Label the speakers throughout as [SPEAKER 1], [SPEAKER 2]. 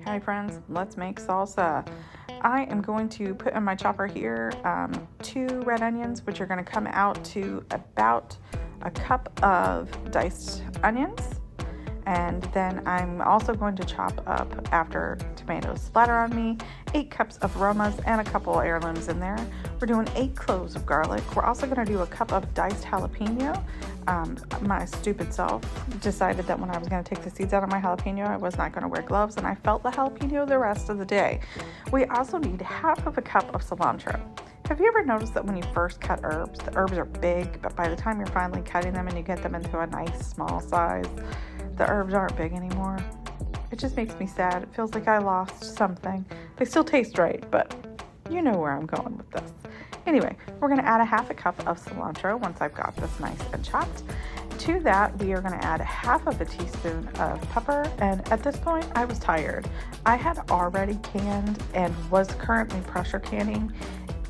[SPEAKER 1] Hi friends, let's make salsa. I am going to put in my chopper here 2 red onions, which are going to come out to about a cup of diced onions. And then I'm also going to chop up, after tomatoes splatter on me, 8 cups of aromas and a couple heirlooms in there. We're doing 8 cloves of garlic. We're also going to do a cup of diced jalapeno. My stupid self decided that when I was going to take the seeds out of my jalapeno, I was not going to wear gloves, and I felt the jalapeno the rest of the day. We also need half of a cup of cilantro. Have you ever noticed that when you first cut herbs, the herbs are big, but by the time you're finally cutting them and you get them into a nice small size, the herbs aren't big anymore? It just makes me sad. It feels like I lost something. They still taste right, but you know where I'm going with this. Anyway, we're going to add a half a cup of cilantro once I've got this nice and chopped. To that, we are going to add half of a teaspoon of pepper, and at this point, I was tired. I had already canned and was currently pressure canning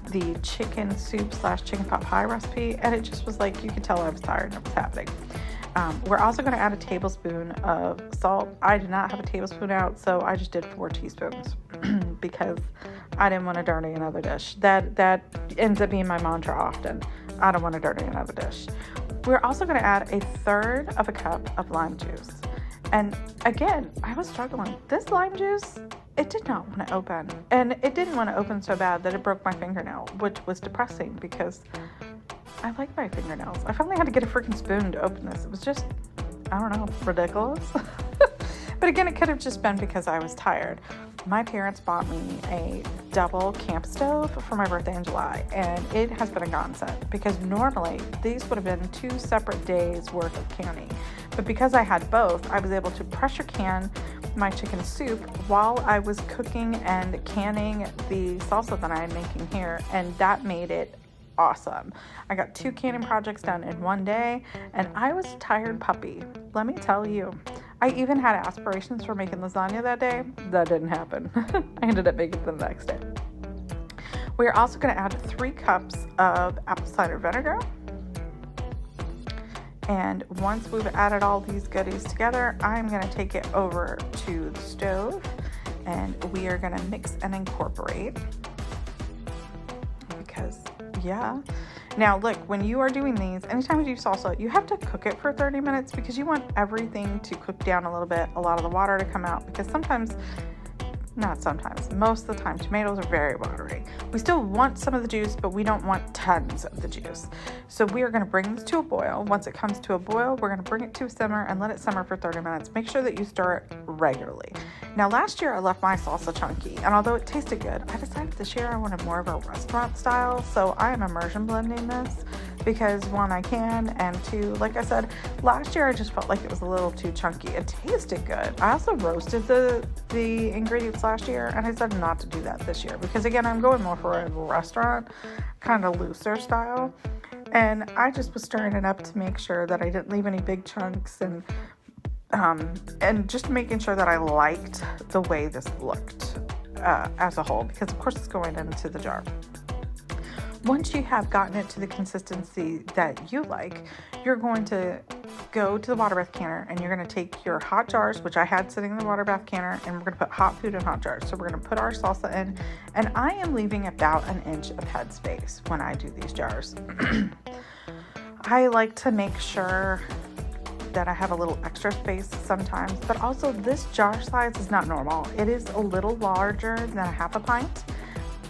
[SPEAKER 1] the chicken soup / chicken pot pie recipe, and it just was like, you could tell I was tired and it was happening. We're also going to add a tablespoon of salt. I did not have a tablespoon out, so I just did 4 teaspoons because I didn't want to dirty another dish. That ends up being my mantra often. I don't want to dirty another dish. We're also going to add 1/3 of a cup of lime juice. And again, I was struggling. This lime juice, it did not want to open. And it didn't want to open so bad that it broke my fingernail, which was depressing because I like my fingernails. I finally had to get a freaking spoon to open this. It was just, I don't know, ridiculous. But again, it could have just been because I was tired. My parents bought me a double camp stove for my birthday in July, and it has been a godsend because normally these would have been 2 separate days worth of canning. But because I had both, I was able to pressure can my chicken soup while I was cooking and canning the salsa that I'm making here, and that made it awesome. I got 2 canning projects done in one day, and I was a tired puppy. Let me tell you. I even had aspirations for making lasagna that day. That didn't happen. I ended up making it the next day. We're also going to add 3 cups of apple cider vinegar. And once we've added all these goodies together, I'm going to take it over to the stove, and we are going to mix and incorporate. Because yeah. Now look, when you are doing these, anytime you do salsa, you have to cook it for 30 minutes because you want everything to cook down a little bit, a lot of the water to come out, because most of the time, tomatoes are very watery. We still want some of the juice, but we don't want tons of the juice. So we are going to bring this to a boil. Once it comes to a boil, we're going to bring it to a simmer and let it simmer for 30 minutes. Make sure that you stir it regularly. Now, last year I left my salsa chunky, and although it tasted good, I decided this year I wanted more of a restaurant style, so I am immersion blending this because 1, I can, and 2, like I said, last year I just felt like it was a little too chunky. It tasted good. I also roasted the ingredients last year, and I decided not to do that this year because, again, I'm going more for a restaurant, kind of looser style, and I just was stirring it up to make sure that I didn't leave any big chunks, and just making sure that I liked the way this looked as a whole, because of course it's going into the jar. Once you have gotten it to the consistency that you like, you're going to go to the water bath canner, and you're going to take your hot jars, which I had sitting in the water bath canner, and we're going to put hot food in hot jars. So we're going to put our salsa in, and I am leaving about 1 inch of head space when I do these jars. I like to make sure that I have a little extra space sometimes, but also this jar size is not normal. It is a little larger than a half a pint.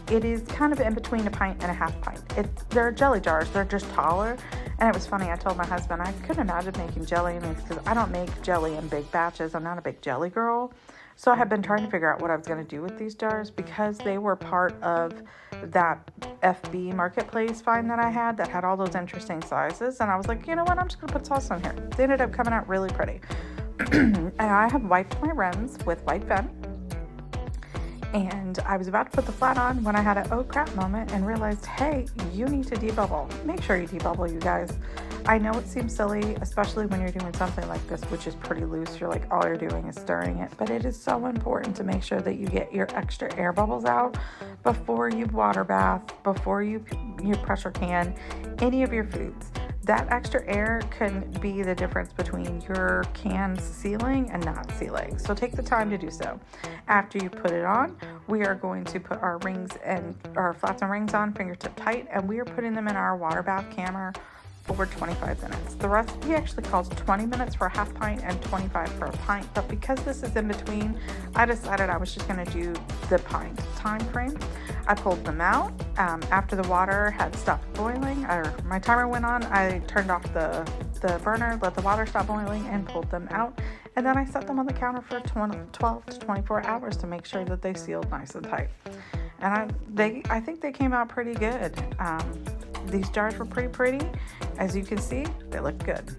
[SPEAKER 1] It is kind of in between a pint and a half pint. They're jelly jars. They're just taller. And it was funny. I told my husband I couldn't imagine making jelly in these because I don't make jelly in big batches. I'm not a big jelly girl. So I have been trying to figure out what I was going to do with these jars because they were part of that FB marketplace find that I had all those interesting sizes. And I was like, you know what? I'm just going to put salsa in here. They ended up coming out really pretty. And I have wiped my rims with white Fen. And I was about to put the flat on when I had an oh crap moment and realized, hey, you need to debubble. Make sure you debubble, you guys. I know it seems silly, especially when you're doing something like this, which is pretty loose. You're like, all you're doing is stirring it. But it is so important to make sure that you get your extra air bubbles out before you water bath, before you pressure can any of your foods. That extra air can be the difference between your can's sealing and not sealing. So take the time to do so. After you put it on, we are going to put our rings and our flats and rings on fingertip tight, and we are putting them in our water bath canner over 25 minutes. The recipe actually calls 20 minutes for a half pint and 25 for a pint, but because this is in between, I decided I was just going to do the pint time frame. I pulled them out after the water had stopped boiling, or my timer went on. I turned off the burner, let the water stop boiling, and pulled them out. And then I set them on the counter for 12 to 24 hours to make sure that they sealed nice and tight. And I think they came out pretty good. These jars were pretty. As you can see, they look good.